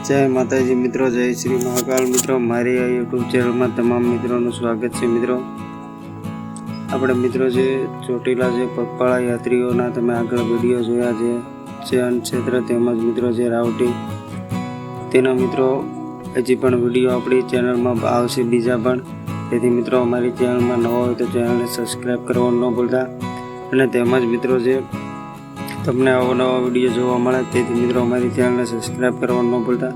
जय माताजी मित्रों, जय श्री महाकाल मित्रों। मारी आ यूट्यूब चैनल में तमाम मित्रों स्वागत है। मित्रों अपने मित्रों जे ચોટીલા जे પગપાળા યાત્રીઓના તમે આગળ વિડીયો જોયા છે અન ક્ષેત્ર તેમજ મિત્રો જે રાવટી તેના મિત્રો હજી પણ વિડીયો આપણી ચેનલમાં આવશે બીજા પણ, તેથી મિત્રો અમારી ચેનલમાં નવા હોય તો ચેનલને સબસ્ક્રાઈબ કરવાનું ન ભૂલતા અને તેમજ મિત્રો જે તમને અવનવા વિડીયો જોવા મળે તેથી મિત્રો અમારી ચેનલને સબસ્ક્રાઈબ કરવાનું ન ભૂલતા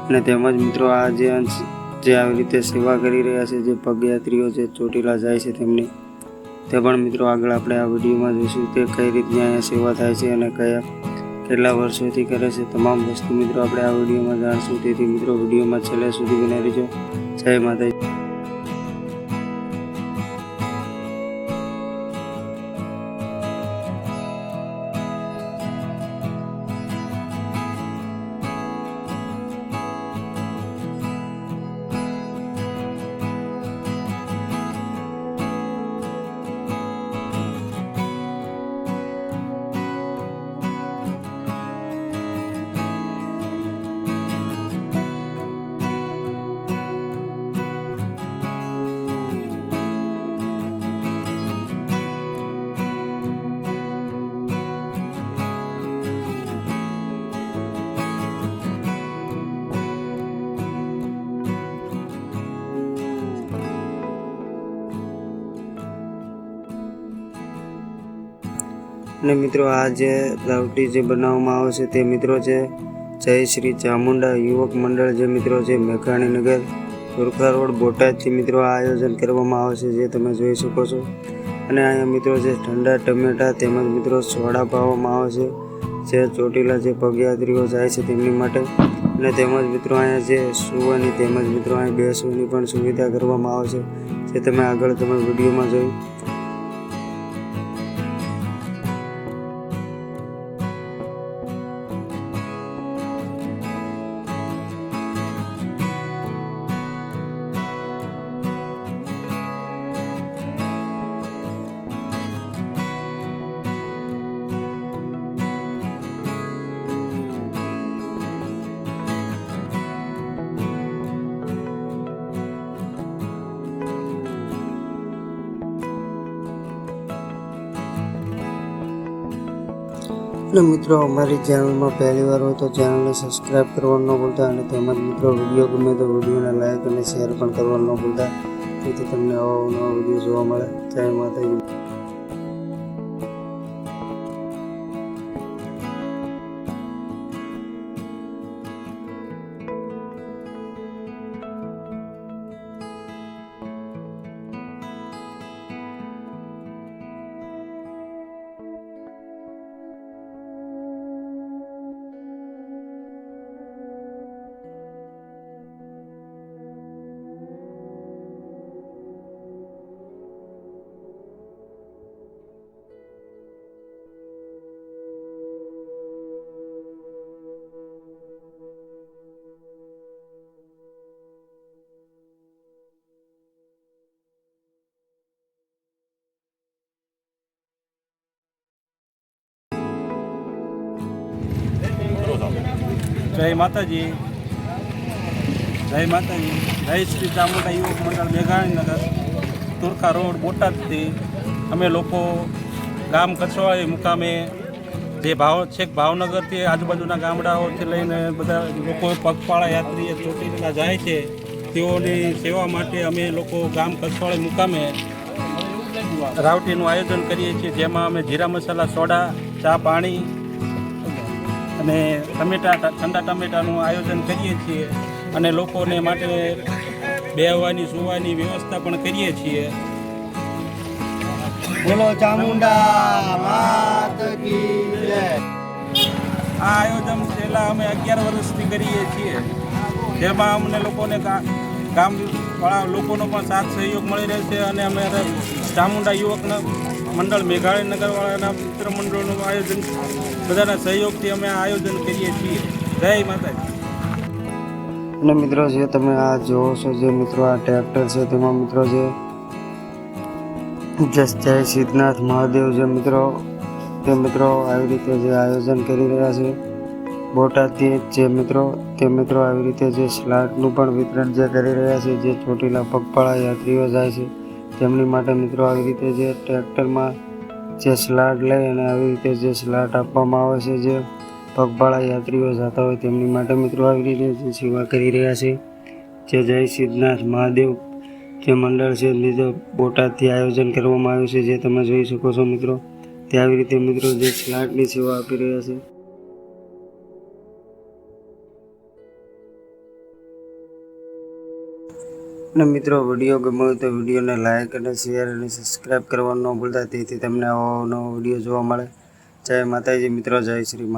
અને તેમજ મિત્રો આ જે આવી રીતે સેવા કરી રહ્યા છે જે પગયાત્રીઓ જે ચોટીલા જાય છે તેમની તે પણ મિત્રો આગળ આપણે આ વિડીયોમાં જોઈશું કે કઈ રીતની અહીંયા સેવા થાય છે અને કેટલા વર્ષોથી કરે છે તમામ વસ્તુ મિત્રો આપણે આ વિડીયોમાં જાણશું, તેથી મિત્રો વિડીયોમાં છેલ્લે સુધી બન્યા રહેજો। જય માતાજી। અને મિત્રો આ જે રાવટી જે બનાવવામાં આવે છે તે મિત્રો છે જય શ્રી ચામુંડા યુવક મંડળ જે મિત્રો છે મેઘાણીનગર તુરખા રોડ બોટાદથી મિત્રો આ આયોજન કરવામાં આવે છે જે તમે જોઈ શકો છો। અને અહીંયા મિત્રો જે ઠંડા ટમેટા તેમજ મિત્રો સોડા પાવામાં આવે છે જે ચોટીલા જે પગયાત્રીઓ જાય છે તેમની માટે, અને તેમજ મિત્રો અહીંયા જે સુવાની તેમજ મિત્રો અહીં બેસવાની પણ સુવિધા કરવામાં આવે છે જે તમે આગળ તમે વિડીયોમાં જોયું। અને મિત્રો અમારી ચેનલમાં પહેલી વાર હોય તો ચેનલને સબસ્ક્રાઈબ કરવાનું ન ભૂલતા અને તેમજ મિત્રો વિડીયો ગમે તો વિડીયોને લાઈક અને શેર પણ કરવાનું ન ભૂલતા, જેથી તમને નવા વિડીયો જોવા મળે। જય માતાજી। જય માતાજી, જય માતાજી। જય શ્રી ચામુંડા યુવક મંડળ મેઘાણીનગર તુરખા રોડ બોટાદથી અમે લોકો ગામ કચવાળી મુકામે જે છેક ભાવનગરથી આજુબાજુના ગામડાઓથી લઈને બધા લોકો પગપાળા યાત્રી ચોટીલા જાય છે તેઓની સેવા માટે અમે લોકો ગામ કચવાળી મુકામે રાવટીનું આયોજન કરીએ છીએ, જેમાં અમે જીરા મસાલા સોડા ચા પાણી અને ઠંડા ટમેટાનું આયોજન કરીએ છીએ અને લોકોને માટે બેહવાની સુવાની વ્યવસ્થા પણ કરીએ છીએ। બોલો ચામુંડા માત કી જય। આ આયોજન છેલ્લા અમે 11 વર્ષથી કરીએ છીએ, જેમાં અમને લોકોને ગામવાળા લોકોનો પણ સાથ સહયોગ મળી રહેશે અને અમે ચામુંડા યુવકના મંડળ મેઘાણીનગરવાળાના મિત્ર મંડળનું આયોજન બધાના સહયોગથી અમે આ આયોજન કરીએ છીએ। જય માતાજી। અને મિત્રો જે તમે આ જોવો છો જે મિત્રો આ ટ્રેક્ટર છે તેમાં મિત્રો જે જય સિદ્ધનાથ મહાદેવ જે મિત્રો તે મિત્રો આવી રીતે જે આયોજન કરી રહ્યા છે બોટાદથી જે મિત્રો તે મિત્રો આવી રીતે જે સ્લાટનું પણ વિતરણ જે કરી રહ્યા છે, જે ચોટીલા પગપાળા યાત્રીઓ જાય છે તેમની માટે મિત્રો આવી રીતે જે ટ્રેક્ટરમાં જે સ્લાટ લઈ અને આવી રીતે જે સ્લાટ આપવામાં આવે છે, જે પગપાળા યાત્રીઓ જતા હોય તેમની માટે મિત્રો આવી રીતે જે સેવા કરી રહ્યા છે, જે જય સિદ્ધનાથ મહાદેવ જે મંડળ છે જે બોટાદથી આયોજન કરવામાં આવ્યું છે, જે તમે જોઈ શકો છો મિત્રો. તે આવી રીતે મિત્રો જે સ્લાટની સેવા આપી રહ્યા છે. અને મિત્રો વિડીયો ગમ્યો હોય તો વિડીયોને લાઇક અને શેર અને સબસ્ક્રાઈબ કરવાનું ન ભૂલતા, તેથી તમને આવો નવો વિડીયો જોવા મળે. જય માતાજી મિત્રો, જય શ્રી મા.